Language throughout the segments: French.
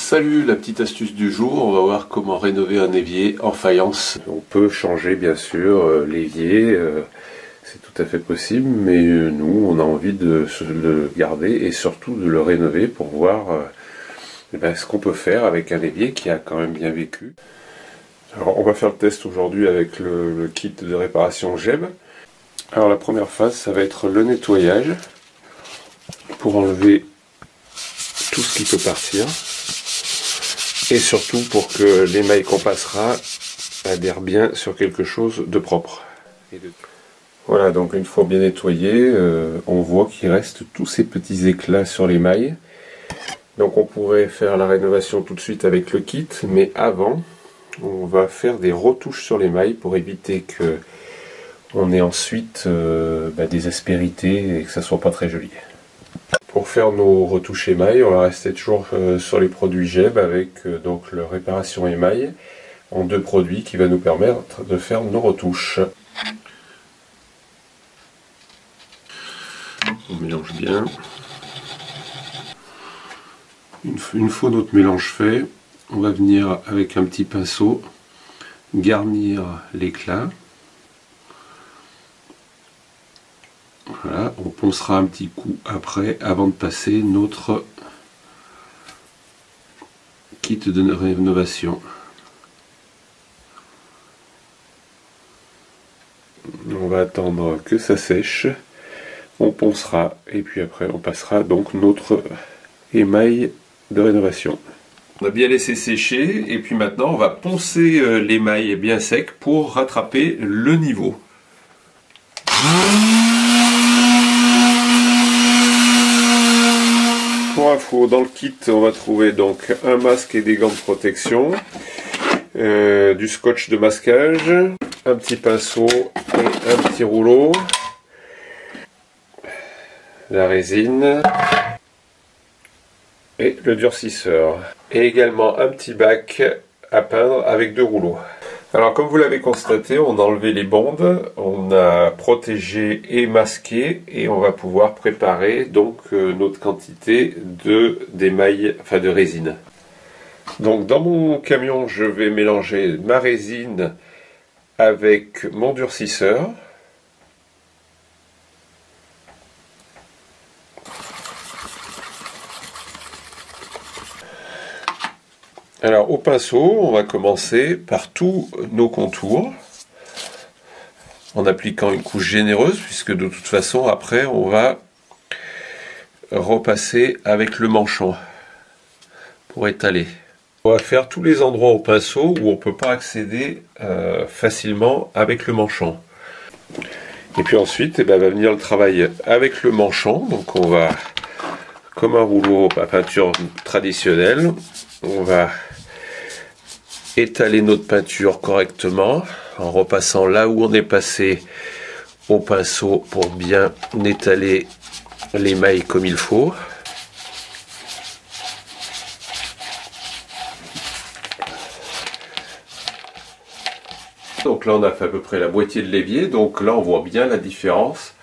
Salut, la petite astuce du jour, on va voir comment rénover un évier en faïence. On peut changer bien sûr l'évier, c'est tout à fait possible, mais nous on a envie de le garder et surtout de le rénover pour voir ce qu'on peut faire avec un évier qui a quand même bien vécu. Alors on va faire le test aujourd'hui avec le kit de réparation GEB. Alors la première phase, ça va être le nettoyage pour enlever tout ce qui peut partir. Et surtout pour que l'émail qu'on passera adhère bien sur quelque chose de propre. Voilà, donc une fois bien nettoyé, on voit qu'il reste tous ces petits éclats sur l'émail. Donc on pourrait faire la rénovation tout de suite avec le kit, mais avant, on va faire des retouches sur l'émail pour éviter que on ait ensuite des aspérités et que ça soit pas très joli. Pour faire nos retouches émail, on va rester toujours sur les produits GEB avec donc le réparation émail en 2 produits qui va nous permettre de faire nos retouches. On mélange bien. Une fois notre mélange fait, on va venir avec un petit pinceau garnir l'éclat. Voilà, on poncera un petit coup après avant de passer notre kit de rénovation. On va attendre que ça sèche, on poncera et puis après on passera donc notre émail de rénovation. On a bien laissé sécher et puis maintenant on va poncer l'émail bien sec pour rattraper le niveau. Pour info, dans le kit, on va trouver donc un masque et des gants de protection, du scotch de masquage, un petit pinceau et un petit rouleau, la résine et le durcisseur. Et également un petit bac à peindre avec 2 rouleaux. Alors comme vous l'avez constaté, on a enlevé les bondes, on a protégé et masqué et on va pouvoir préparer donc notre quantité d'émail, enfin de résine. Donc dans mon camion, je vais mélanger ma résine avec mon durcisseur. Alors au pinceau, on va commencer par tous nos contours en appliquant une couche généreuse puisque de toute façon après on va repasser avec le manchon pour étaler. On va faire tous les endroits au pinceau où on ne peut pas accéder facilement avec le manchon. Et puis ensuite va venir le travail avec le manchon, donc on va, comme un rouleau à peinture traditionnelle, on va étaler notre peinture correctement en repassant là où on est passé au pinceau pour bien étaler l'émail comme il faut. Donc là on a fait à peu près la moitié de l'évier, donc là on voit bien la différence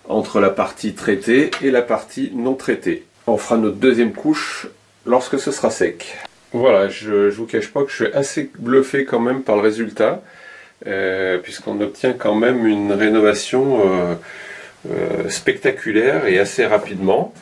entre la partie traitée et la partie non traitée. On fera notre deuxième couche lorsque ce sera sec. Voilà, je vous cache pas que je suis assez bluffé quand même par le résultat, puisqu'on obtient quand même une rénovation spectaculaire et assez rapidement.